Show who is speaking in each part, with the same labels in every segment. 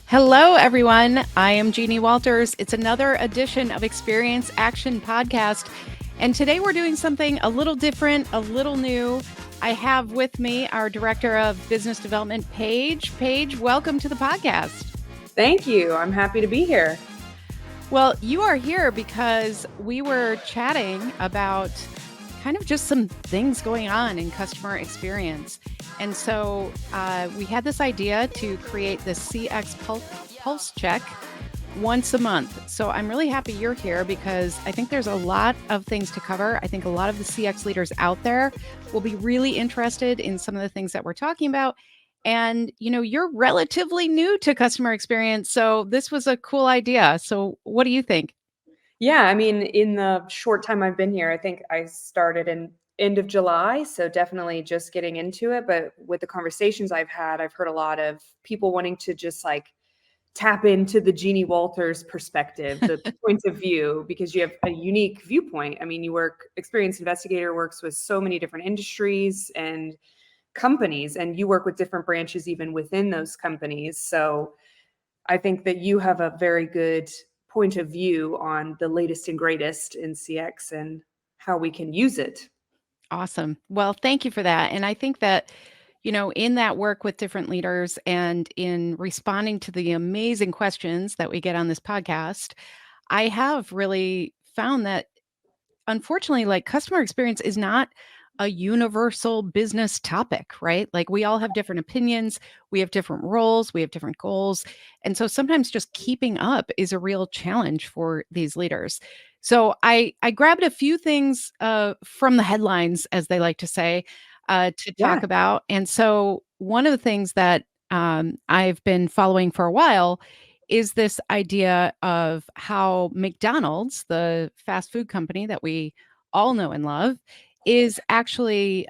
Speaker 1: Hello, everyone. I am Jeannie Walters. It's another edition of Experience Action Podcast. And today we're doing something a little different, a little new. I have with me our Director of Business Development, Paige. Paige, welcome to the podcast.
Speaker 2: Thank you. I'm happy to be here.
Speaker 1: Well, you are here because we were chatting about kind of just some things going on in customer experience. And so we had this idea to create the CX Pulse Check once a month. So I'm really happy you're here because I think there's a lot of things to cover. I think a lot of the CX leaders out there will be really interested in some of the things that we're talking about. And, you're relatively new to customer experience. So this was a cool idea. So what do you think?
Speaker 2: Yeah, I mean, in the short time I've been here, I think I started in end of July, so definitely just getting into it. But with the conversations I've had, I've heard a lot of people wanting to just tap into the Jeannie Walters perspective, the point of view, because you have a unique viewpoint. I mean, experienced investigator works with so many different industries and companies, and you work with different branches even within those companies. So I think that you have a very good point of view on the latest and greatest in CX and how we can use it.
Speaker 1: Awesome. Well, thank you for that. And I think that, in that work with different leaders and in responding to the amazing questions that we get on this podcast, I have really found that unfortunately, like customer experience is not a universal business topic, right? Like we all have different opinions, we have different roles, we have different goals. And so sometimes just keeping up is a real challenge for these leaders. So I grabbed a few things from the headlines, as they like to say, to
Speaker 2: Yeah,
Speaker 1: talk about. And so one of the things that I've been following for a while is this idea of how McDonald's, the fast food company that we all know and love, is actually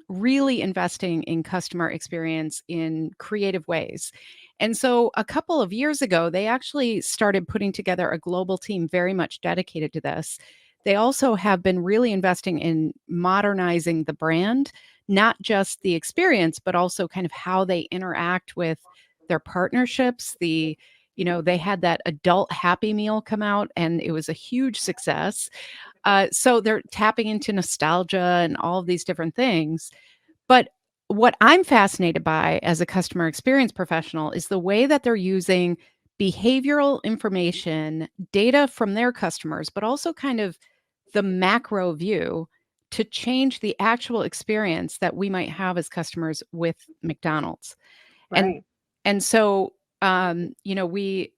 Speaker 1: really investing in customer experience in creative ways. And so a couple of years ago, they actually started putting together a global team very much dedicated to this. They also have been really investing in modernizing the brand, not just the experience, but also kind of how they interact with their partnerships. They had that adult Happy Meal come out and it was a huge success. So they're tapping into nostalgia and all of these different things. But what I'm fascinated by as a customer experience professional is the way that they're using behavioral information, data from their customers, but also kind of the macro view to change the actual experience that we might have as customers with McDonald's. And
Speaker 2: right.
Speaker 1: and so we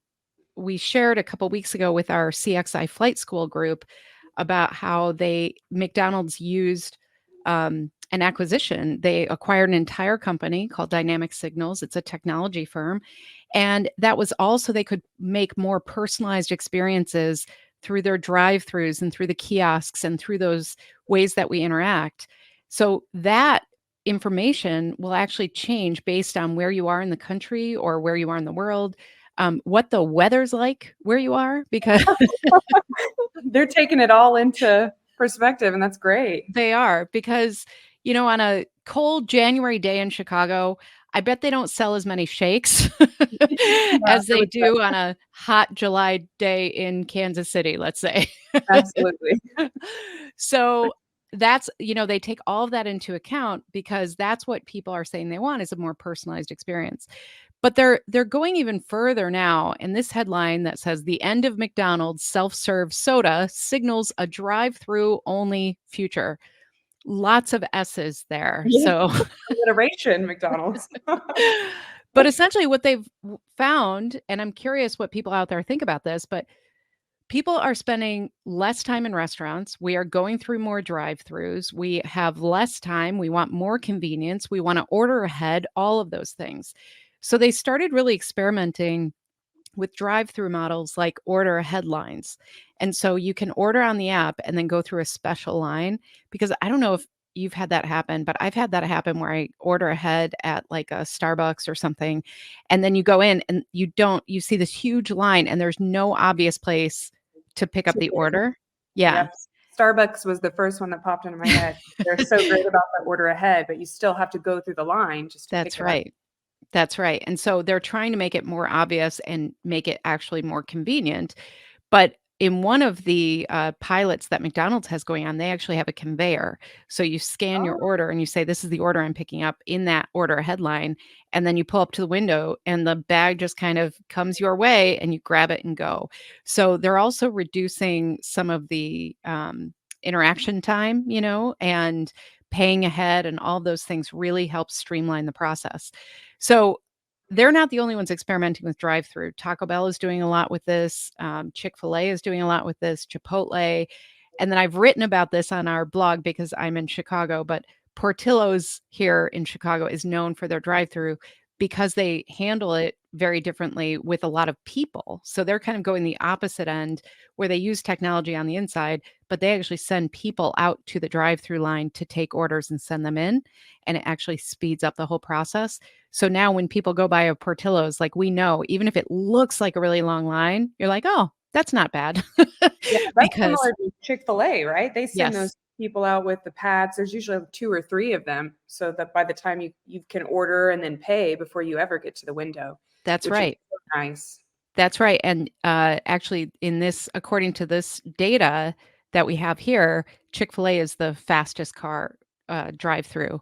Speaker 1: shared a couple weeks ago with our CXI flight school group about how McDonald's used an acquisition. They acquired an entire company called Dynamic Signals. It's a technology firm. And that was also they could make more personalized experiences through their drive-throughs and through the kiosks and through those ways that we interact. So that information will actually change based on where you are in the country or where you are in the world, what the weather's like where you are, because
Speaker 2: They're taking it all into perspective, and that's great.
Speaker 1: they are, because, on a cold January day in Chicago, I bet they don't sell as many shakes
Speaker 2: Yeah,
Speaker 1: as they do on a hot July day in Kansas City, let's say.
Speaker 2: absolutely.
Speaker 1: So they take all of that into account because that's what people are saying they want is a more personalized experience. But they're going even further now. And this headline that says the end of McDonald's self-serve soda signals a drive-through only future. Lots of S's there.
Speaker 2: Yeah,
Speaker 1: So
Speaker 2: alliteration, McDonald's.
Speaker 1: but essentially what they've found, and I'm curious what people out there think about this, but people are spending less time in restaurants. We are going through more drive-throughs. We have less time. We want more convenience. We want to order ahead, all of those things. So they started really experimenting with drive-through models like order ahead lines. And so you can order on the app and then go through a special line, because I don't know if you've had that happen, but I've had that happen where I order ahead at like a Starbucks or something, and then you go in and you see this huge line and there's no obvious place to pick up the order. Yeah,
Speaker 2: Yep. Starbucks was the first one that popped into my head. They're so great about the order ahead, but you still have to go through the line just to pick
Speaker 1: that's
Speaker 2: it up.
Speaker 1: right. That's right, and so they're trying to make it more obvious and make it actually more convenient. But in one of the, pilots that McDonald's has going on, they actually have a conveyor. So you scan your
Speaker 2: Oh,
Speaker 1: order and you say, "This is the order I'm picking up," in that order headline, and then you pull up to the window and the bag just kind of comes your way and you grab it and go. So they're also reducing some of the, interaction time, and paying ahead and all those things really help streamline the process. So they're not the only ones experimenting with drive-through. Taco Bell is doing a lot with this, Chick-fil-A is doing a lot with this, Chipotle, and then I've written about this on our blog because I'm in Chicago, but Portillo's here in Chicago is known for their drive-through because they handle it very differently with a lot of people. So they're kind of going the opposite end where they use technology on the inside, but they actually send people out to the drive-through line to take orders and send them in, and it actually speeds up the whole process. So now when people go by a Portillo's, like, we know, even if it looks like a really long line, you're like, "Oh, that's not bad."
Speaker 2: yeah, that's
Speaker 1: Because
Speaker 2: similar to Chick-fil-A, right? They send
Speaker 1: yes,
Speaker 2: those people out with the pads. There's usually like 2 or 3 of them, so that by the time you can order and then pay before you ever get to the window,
Speaker 1: that's
Speaker 2: which is
Speaker 1: right.
Speaker 2: so nice.
Speaker 1: That's right, and, actually, in this according to this data that we have here, Chick-fil-A is the fastest car, drive-through,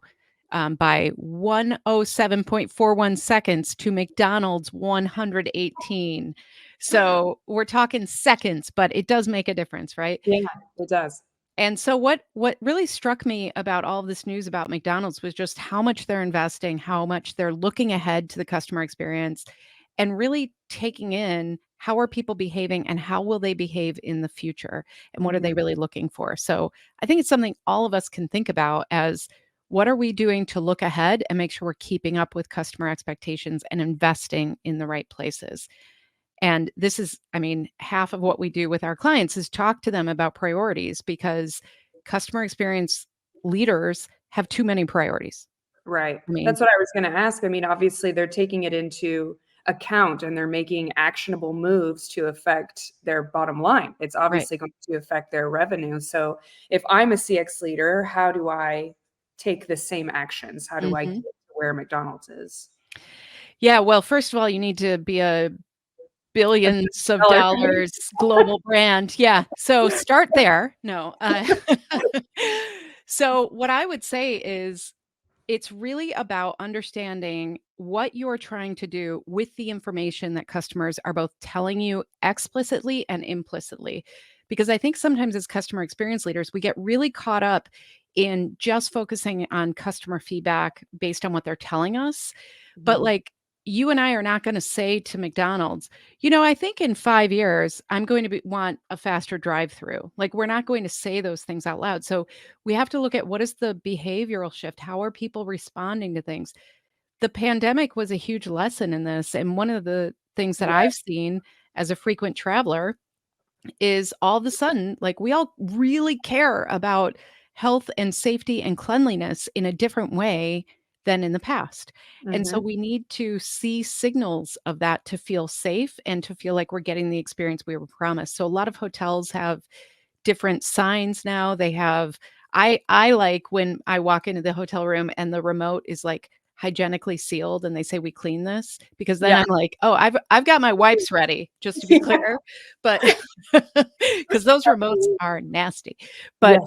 Speaker 1: by 107.41 seconds to McDonald's 118. So, we're talking seconds, but it does make a difference, right?
Speaker 2: Yeah, it does.
Speaker 1: And so what really struck me about all of this news about McDonald's was just how much they're investing, how much they're looking ahead to the customer experience, and really taking in how are people behaving and how will they behave in the future and what are they
Speaker 2: Mhm.
Speaker 1: really looking for. So I think it's something all of us can think about as what are we doing to look ahead and make sure we're keeping up with customer expectations and investing in the right places. And this is, I mean, half of what we do with our clients is talk to them about priorities because customer experience leaders have too many priorities.
Speaker 2: Right.
Speaker 1: I mean,
Speaker 2: That's what I was gonna ask. I mean, obviously, they're taking it into account and they're making actionable moves to affect their bottom line. It's
Speaker 1: right.
Speaker 2: obviously going to affect their revenue. So if I'm a CX leader, how do I take the same actions? How do I get
Speaker 1: Mhm.
Speaker 2: to where McDonald's is?
Speaker 1: Yeah, well, first of all, you need to be a
Speaker 2: A
Speaker 1: billions of
Speaker 2: billion-dollar company?
Speaker 1: dollars global brand. Yeah, so start there. No, so what I would say is it's really about understanding what you're trying to do with the information that customers are both telling you explicitly and implicitly. Because I think sometimes as customer experience leaders, we get really caught up in just focusing on customer feedback based on what they're telling us. But
Speaker 2: Mhm.
Speaker 1: like you and I are not going to say to McDonald's, I think in 5 years, I'm going to want a faster drive through. Like, we're not going to say those things out loud. So, we have to look at what is the behavioral shift? How are people responding to things? The pandemic was a huge lesson in this. And one of the things that
Speaker 2: Yeah.
Speaker 1: I've seen as a frequent traveler is all of a sudden, like, we all really care about health and safety and cleanliness in a different way than in the past. And so
Speaker 2: Mhm.
Speaker 1: we need to see signals of that to feel safe and to feel like we're getting the experience we were promised. So a lot of hotels have different signs now. They have I like when I walk into the hotel room and the remote is, like, hygienically sealed and they say, "We clean this," because then
Speaker 2: Yeah.
Speaker 1: I'm like, "Oh, I've got my wipes ready," just to be
Speaker 2: Yeah.
Speaker 1: clear, but because those remotes
Speaker 2: Absolutely.
Speaker 1: are nasty. But,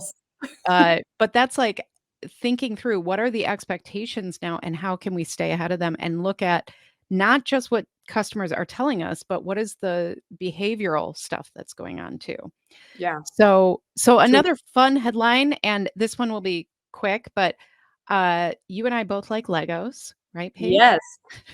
Speaker 2: Yes.
Speaker 1: but that's, like, thinking through what are the expectations now and how can we stay ahead of them and look at not just what customers are telling us, but what is the behavioral stuff that's going on too.
Speaker 2: Yeah.
Speaker 1: So
Speaker 2: True.
Speaker 1: another fun headline, and this one will be quick, but, you and I both like Legos, right, Paige?
Speaker 2: Yes.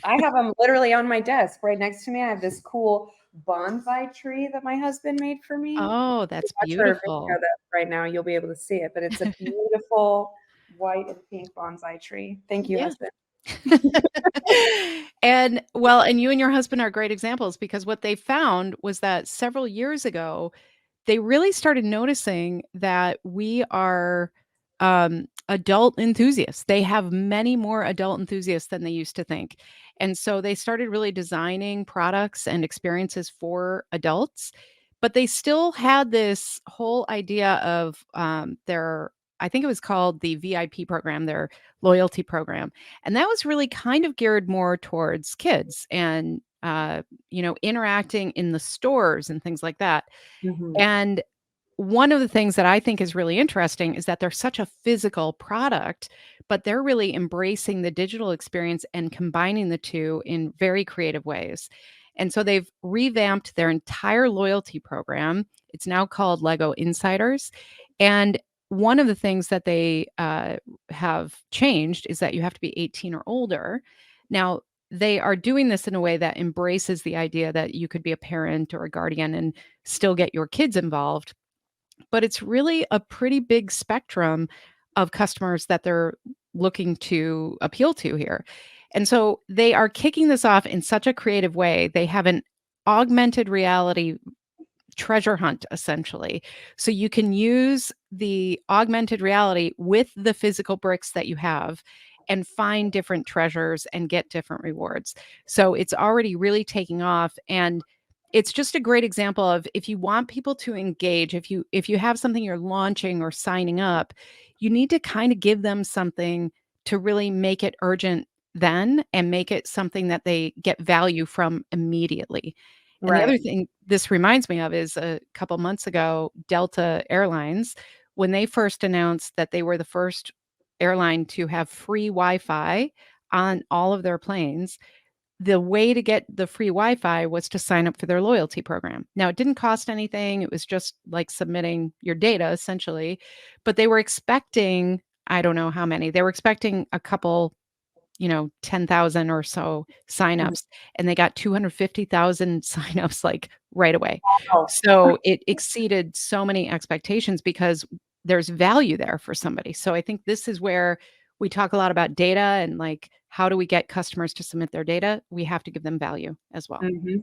Speaker 2: I have them literally on my desk right next to me. I have this cool bonsai tree that my husband made for me.
Speaker 1: Oh,
Speaker 2: If you
Speaker 1: that's
Speaker 2: watch our video
Speaker 1: beautiful.
Speaker 2: that right now, you'll be able to see it, but it's a beautiful white and pink bonsai tree. Thank you,
Speaker 1: Yeah.
Speaker 2: husband.
Speaker 1: And, well, and you and your husband are great examples because what they found was that several years ago, they really started noticing that we are, adult enthusiasts. They have many more adult enthusiasts than they used to think. And so they started really designing products and experiences for adults, but they still had this whole idea of, their I think it was called the VIP program, their loyalty program. And that was really kind of geared more towards kids and, interacting in the stores and things like that.
Speaker 2: Mhm.
Speaker 1: And one of the things that I think is really interesting is that they're such a physical product, but they're really embracing the digital experience and combining the two in very creative ways. And so they've revamped their entire loyalty program. It's now called Lego Insiders. And one of the things that they have changed is that you have to be 18 or older. Now, they are doing this in a way that embraces the idea that you could be a parent or a guardian and still get your kids involved, but it's really a pretty big spectrum of customers that they're looking to appeal to here. And so they are kicking this off in such a creative way. They have an augmented reality treasure hunt essentially. So you can use the augmented reality with the physical bricks that you have and find different treasures and get different rewards. So it's already really taking off, and it's just a great example of if you want people to engage, if you have something you're launching or signing up, you need to kind of give them something to really make it urgent then and make it something that they get value from immediately. And the other
Speaker 2: Right.
Speaker 1: thing this reminds me of is a couple months ago, Delta Airlines, when they first announced that they were the first airline to have free Wi-Fi on all of their planes, the way to get the free Wi-Fi was to sign up for their loyalty program. Now, it didn't cost anything. It was just like submitting your data essentially, but they were expecting, I don't know how many. They were expecting a couple 10,000 or so
Speaker 2: Mhm.
Speaker 1: signups, and they got 250,000 signups, like, right away.
Speaker 2: Oh.
Speaker 1: So, it exceeded so many expectations because there's value there for somebody. So, I think this is where we talk a lot about data and, like, how do we get customers to submit their data? We have to give them value as well.
Speaker 2: Mhm.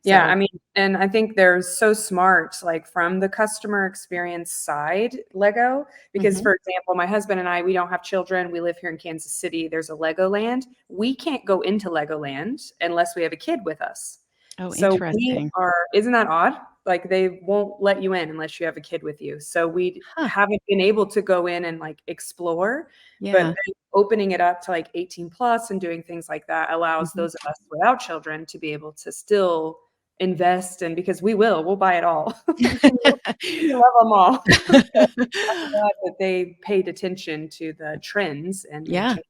Speaker 2: Yeah, I
Speaker 1: So
Speaker 2: mean, and I think they're so smart, like from the customer experience side, Lego, because
Speaker 1: mhm.
Speaker 2: for example, my husband and I, we don't have children. We live here in Kansas City. There's a Legoland. We can't go into Legoland unless we have a kid with us.
Speaker 1: Oh,
Speaker 2: So we
Speaker 1: interesting.
Speaker 2: are, isn't that odd? Like they won't let you in unless you have a kid with you. So we
Speaker 1: Huh,
Speaker 2: haven't been able to go in and like explore, but
Speaker 1: yeah.
Speaker 2: then opening it up to like 18 plus and doing things like that allows
Speaker 1: Mhm.
Speaker 2: those of us without children to be able to still invest in because we'll buy it all. We love them all. So I'm glad that they paid attention to the trends and made
Speaker 1: Yeah.
Speaker 2: changes.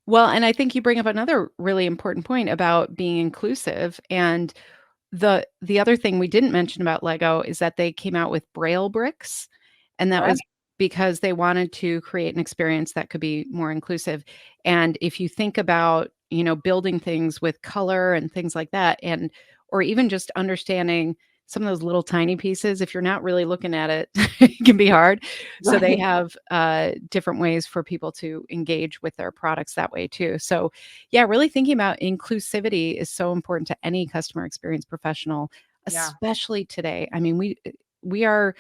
Speaker 1: Well, and I think you bring up another really important point about being inclusive, and the other thing we didn't mention about Lego is that they came out with Braille bricks, and that
Speaker 2: Right,
Speaker 1: was because they wanted to create an experience that could be more inclusive. And if you think about, building things with color and things like that, and or even just understanding some of those little tiny pieces, if you're not really looking at it, it can be hard. So they
Speaker 2: right.
Speaker 1: have different ways for people to engage with their products that way too. So yeah, really thinking about inclusivity is so important to any customer experience professional,
Speaker 2: Yeah,
Speaker 1: especially today. I mean, we are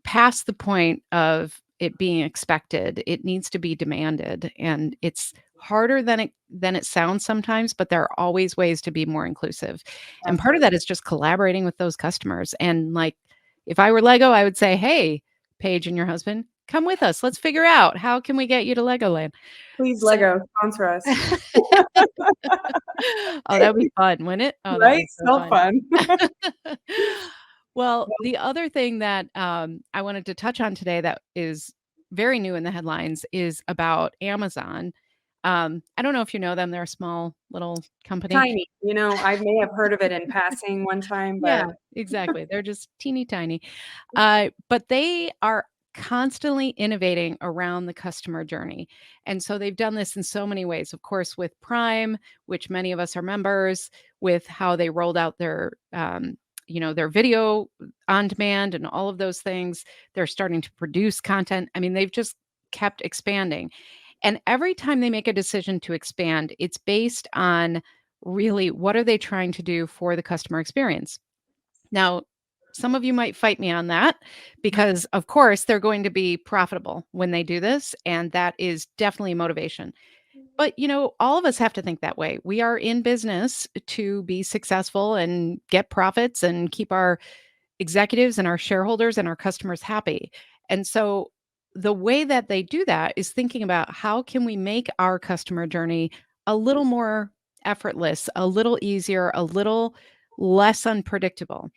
Speaker 1: past the point of it being expected. It needs to be demanded, and it's harder than it sounds sometimes, but there are always ways to be more inclusive. And part of
Speaker 2: absolutely.
Speaker 1: that is just collaborating with those customers. And like if I were Lego, I would say, "Hey, Paige and your husband, come with us. Let's figure out how can we get you to Legoland."
Speaker 2: Please,
Speaker 1: So
Speaker 2: Lego, sponsor us.
Speaker 1: Oh, that would be fun, wouldn't it? Oh, that would
Speaker 2: Right?
Speaker 1: be so
Speaker 2: So
Speaker 1: fun.
Speaker 2: fun.
Speaker 1: Well,
Speaker 2: Well,
Speaker 1: the other thing that, I wanted to touch on today that is very new in the headlines is about Amazon. I don't know if you know them, they're a small little company.
Speaker 2: tiny. I may have heard of it in passing one time,
Speaker 1: Yeah,
Speaker 2: but
Speaker 1: exactly. They're just teeny tiny. But they are constantly innovating around the customer journey. And so they've done this in so many ways. Of course, with Prime, which many of us are members, with how they rolled out their video on demand and all of those things. They're starting to produce content. I mean, they've just kept expanding. And every time they make a decision to expand, it's based on really what are they trying to do for the customer experience. Now, some of you might fight me on that because, of course, they're going to be profitable when they do this. And that is definitely motivation. But, all of us have to think that way. We are in business to be successful and get profits and keep our executives and our shareholders and our customers happy. And so the way that they do that is thinking about how can we make our customer journey a little more effortless, a little easier, a little less unpredictable.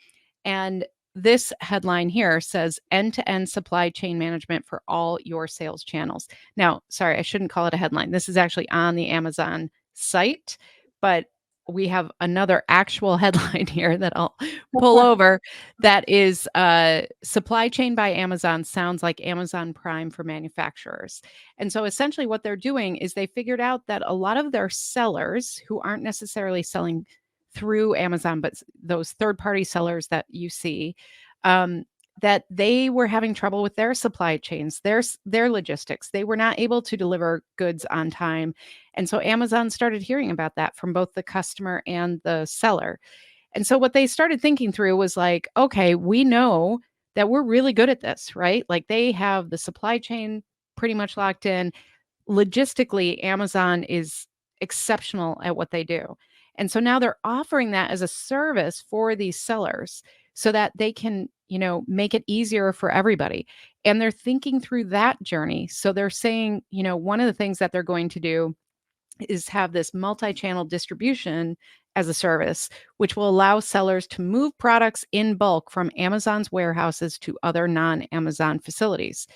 Speaker 1: And this headline here says end to end supply chain management for all your sales channels. Now, sorry, I shouldn't call it a headline. This is actually on the Amazon site, but we have another actual headline here that I'll pull over that is supply chain by Amazon sounds like Amazon Prime for manufacturers. And so essentially what they're doing is they figured out that a lot of their sellers who aren't necessarily selling through Amazon, but those third party sellers that you see, um, that they were having trouble with their supply chains, their logistics. They were not able to deliver goods on time. And so Amazon started hearing about that from both the customer and the seller. And so what they started thinking through was like, okay, we know that we're really good at this, right? Like they have the supply chain pretty much locked in. Logistically, Amazon is exceptional at what they do. And so now they're offering that as a service for these sellers so that they can, make it easier for everybody. And they're thinking through that journey. So they're saying, one of the things that they're going to do is have this multi-channel distribution as a service, which will allow sellers to move products in bulk from Amazon's warehouses to other non-Amazon facilities.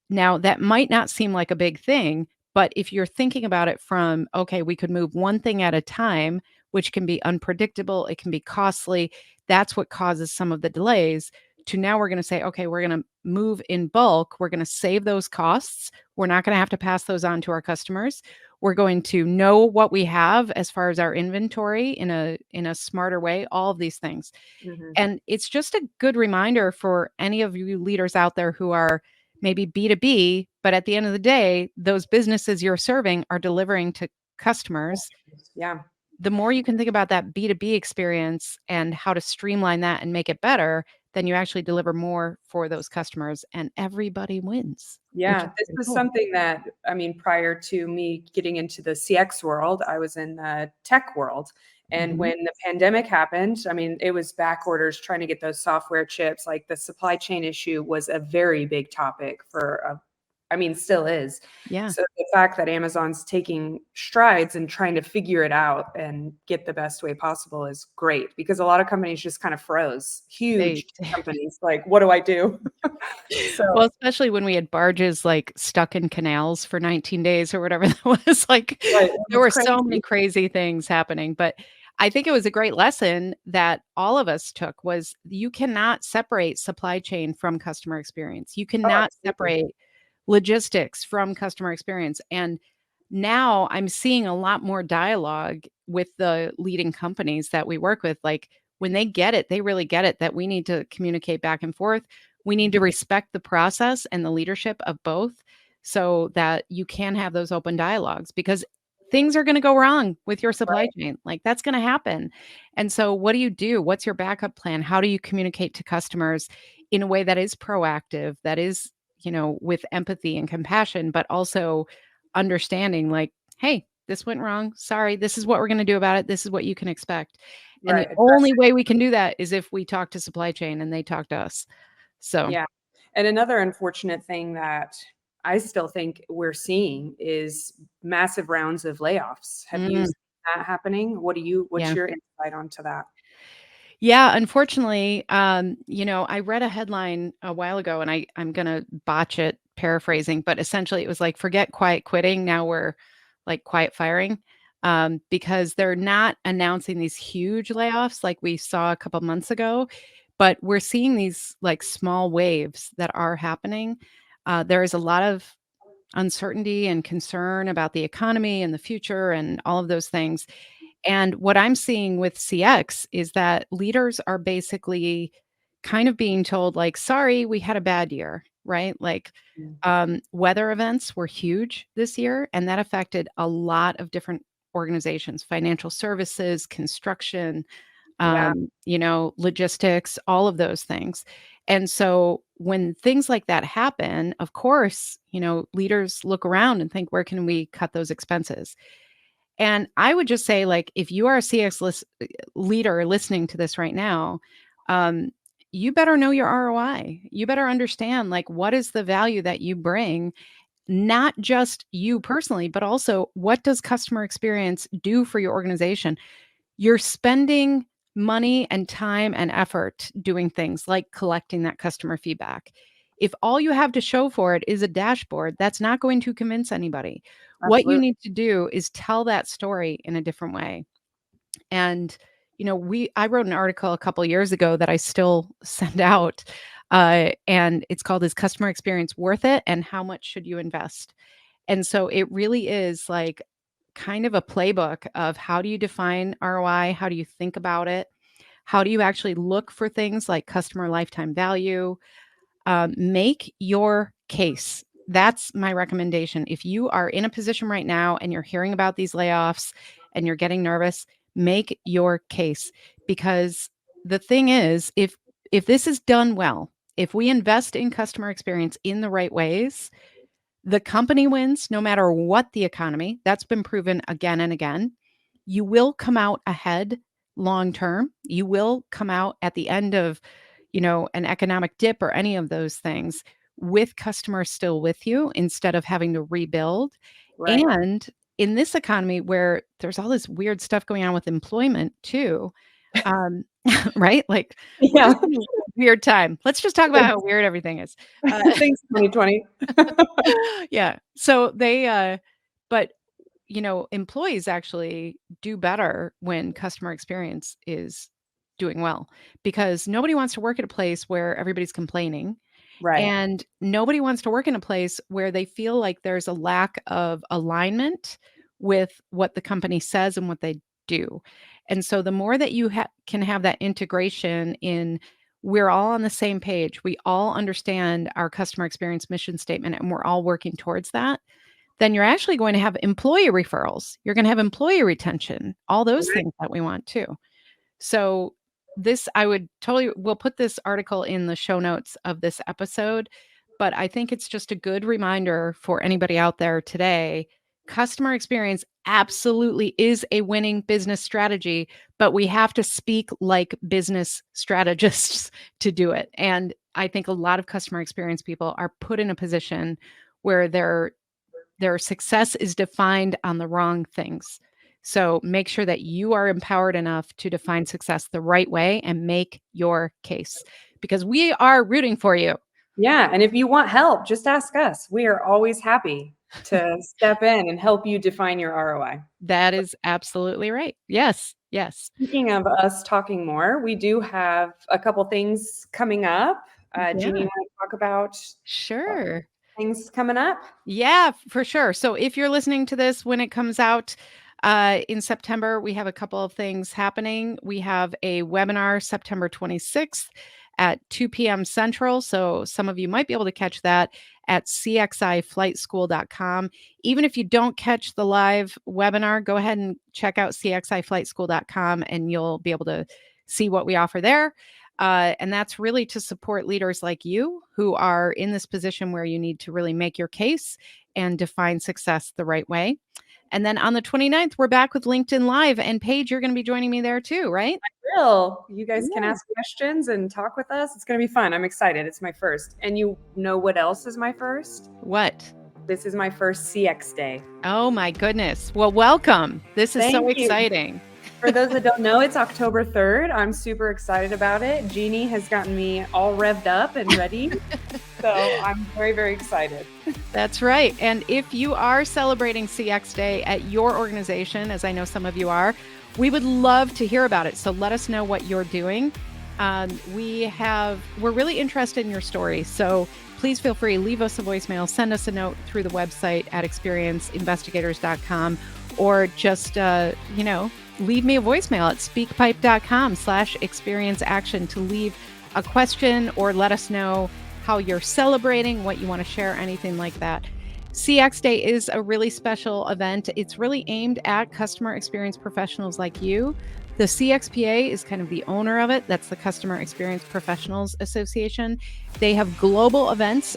Speaker 1: Now, that might not seem like a big thing, but if you're thinking about it from, okay, we could move one thing at a time, which can be unpredictable, it can be costly. That's what causes some of the delays. To now we're going to say, okay, we're going to move in bulk. We're going to save those costs. We're not going to have to pass those on to our customers. We're going to know what we have as far as our inventory in a smarter way, all of these things.
Speaker 2: Mhm.
Speaker 1: And it's just a good reminder for any of you leaders out there who are maybe B2B, but at the end of the day, those businesses you're serving are delivering to customers.
Speaker 2: Yeah.
Speaker 1: The more you can think about that B2B experience and how to streamline that and make it better, then you actually deliver more for those customers and everybody wins, which is
Speaker 2: Yeah, this
Speaker 1: pretty
Speaker 2: was
Speaker 1: cool.
Speaker 2: something that, I mean, prior to me getting into the CX world, I was in the tech world. And
Speaker 1: Mhm.
Speaker 2: when the pandemic happened, I mean, it was back orders trying to get those software chips. Like the supply chain issue was a very big topic I mean, still is.
Speaker 1: Yeah.
Speaker 2: So the fact that Amazon's taking strides and trying to figure it out and get the best way possible is great because a lot of companies just kind of froze.
Speaker 1: They
Speaker 2: Huge companies, like, what do I do? So,
Speaker 1: Well, especially when we had barges, like, stuck in canals for 19 days or whatever that was, like,
Speaker 2: right,
Speaker 1: there
Speaker 2: it's
Speaker 1: were so many
Speaker 2: crazy.
Speaker 1: crazy things happening, but I think it was a great lesson that all of us took was you cannot separate supply chain from customer experience. You
Speaker 2: Oh,
Speaker 1: cannot
Speaker 2: absolutely.
Speaker 1: separate logistics from customer experience, and now I'm seeing a lot more dialogue with the leading companies that we work with, like, when they get it, they really get it that we need to communicate back and forth. We need to respect the process and the leadership of both so that you can have those open dialogues because things are going to go wrong with your supply
Speaker 2: Right,
Speaker 1: chain. Like that's going to happen. And so what do you do? What's your backup plan? How do you communicate to customers in a way that is proactive, that is, with empathy and compassion, but also understanding like, hey, this went wrong. Sorry, this is what we're going to do about it. This is what you can expect. And the
Speaker 2: right,
Speaker 1: only way we can do that is if we talk to supply chain and they talk to us. So,
Speaker 2: yeah. And another unfortunate thing that I still think we're seeing is massive rounds of layoffs. Have you
Speaker 1: mm,
Speaker 2: seen that happening? What's
Speaker 1: yeah.
Speaker 2: your insight onto that?
Speaker 1: Yeah, unfortunately, I read a headline a while ago and I'm gonna botch it paraphrasing, but essentially it was like, forget quiet quitting. Now we're like quiet firing. Because they're not announcing these huge layoffs like we saw a couple months ago, but we're seeing these like small waves that are happening. There is a lot of uncertainty and concern about the economy and the future and all of those things. And what I'm seeing with CX is that leaders are basically kind of being told, like, sorry, we had a bad year, right? Like,
Speaker 2: Mm.
Speaker 1: weather events were huge this year, and that affected a lot of different organizations, financial services, construction,
Speaker 2: Yeah,
Speaker 1: logistics, all of those things. And so when things like that happen, of course, leaders look around and think, where can we cut those expenses? And I would just say, like, if you are a CX leader listening to this right now, um, you better know your ROI. You better understand, like, what is the value that you bring, not just you personally, but also what does customer experience do for your organization? You're spending money and time and effort doing things like collecting that customer feedback. If all you have to show for it is a dashboard, that's not going to convince anybody. What you
Speaker 2: Absolutely.
Speaker 1: need to do is tell that story in a different way. And, I wrote an article a couple years ago that I still send out, and it's called "Is Customer Experience Worth It? And How Much Should You Invest?" And so it really is like kind of a playbook of how do you define ROI? How do you think about it? How do you actually look for things like customer lifetime value? Make your case. That's my recommendation. If you are in a position right now and you're hearing about these layoffs and you're getting nervous, make your case, because the thing is, if this is done well, if we invest in customer experience in the right ways, the company wins no matter what the economy. That's been proven again and again. You will come out ahead long term. You will come out at the end of, an economic dip or any of those things with customers still with you instead of having to rebuild.
Speaker 2: Right.
Speaker 1: And in this economy where there's all this weird stuff going on with employment too, um, right? Like, we're
Speaker 2: Yeah.
Speaker 1: just in a weird time. Let's just talk about how weird everything is.
Speaker 2: Thanks, 2020.
Speaker 1: Yeah. So but employees actually do better when customer experience is doing well, because nobody wants to work at a place where everybody's complaining,
Speaker 2: Right.
Speaker 1: and nobody wants to work in a place where they feel like there's a lack of alignment with what the company says and what they do. And so the more that you can have that integration in, we're all on the same page, we all understand our customer experience mission statement, and we're all working towards that, then you're actually going to have employee referrals. You're going to have employee retention, all those
Speaker 2: Right.
Speaker 1: things that we want too. So this, I would totally, we'll put this article in the show notes of this episode, but I think it's just a good reminder for anybody out there today. Customer experience absolutely is a winning business strategy, but we have to speak like business strategists to do it. And I think a lot of customer experience people are put in a position where their success is defined on the wrong things. So make sure that you are empowered enough to define success the right way and make your case, because we are rooting for you.
Speaker 2: Yeah, and if you want help, just ask us. We are always happy to step in and help you define your ROI.
Speaker 1: That is absolutely right. Yes. Yes.
Speaker 2: Speaking of us talking more, we do have a couple things coming up. Jeannie,
Speaker 1: Yeah.
Speaker 2: you want to talk about uh,
Speaker 1: Sure.
Speaker 2: things coming up?
Speaker 1: Yeah, for sure. So if you're listening to this when it comes out in September, we have a couple of things happening. We have a webinar September 26th at 2 p.m. Central. So some of you might be able to catch that at cxiflightschool.com. Even if you don't catch the live webinar, go ahead and check out cxiflightschool.com and you'll be able to see what we offer there. And that's really to support leaders like you who are in this position where you need to really make your case and define success the right way. And then on the 29th, we're back with LinkedIn Live. And Paige, you're going to be joining me there too, right?
Speaker 2: Will. You guys can
Speaker 1: Yeah.
Speaker 2: ask questions and talk with us. It's going to be fun. I'm excited. It's my first. And you know what else is my first?
Speaker 1: What?
Speaker 2: This is my first CX day.
Speaker 1: Oh my goodness. Well, welcome. This is so
Speaker 2: Thank you.
Speaker 1: exciting.
Speaker 2: For those that don't know, it's October 3rd. I'm super excited about it. Jeannie has gotten me all revved up and ready. So I'm very, very excited.
Speaker 1: That's right. And if you are celebrating CX Day at your organization, as I know some of you are, we would love to hear about it. So let us know what you're doing. We're really interested in your story. So please feel free, leave us a voicemail, send us a note through the website at experienceinvestigators.com, or just, leave me a voicemail at speakpipe.com/experienceaction to leave a question or let us know how you're celebrating, what you want to share, anything like that. CX Day is a really special event. It's really aimed at customer experience professionals like you. The CXPA is kind of the owner of it. That's the Customer Experience Professionals Association. They have global events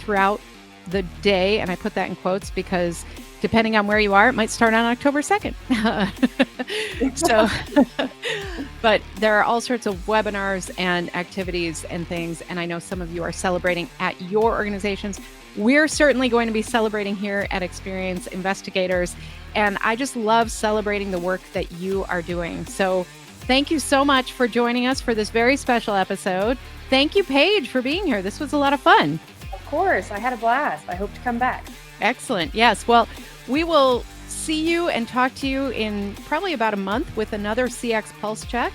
Speaker 1: throughout the day, and I put that in quotes because depending on where you are, it might start on October 2nd. So, but there are all sorts of webinars and activities and things. And I know some of you are celebrating at your organizations. We're certainly going to be celebrating here at Experience Investigators. And I just love celebrating the work that you are doing. So thank you so much for joining us for this very special episode. Thank you, Paige, for being here. This was a lot of fun.
Speaker 2: Of course, I had a blast. I hope to come back.
Speaker 1: Excellent. Yes. Well, we will see you and talk to you in probably about a month with another CX Pulse Check.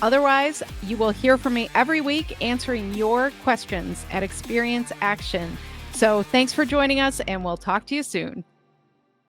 Speaker 1: Otherwise, you will hear from me every week answering your questions at Experience Action. So thanks for joining us, and we'll talk to you soon.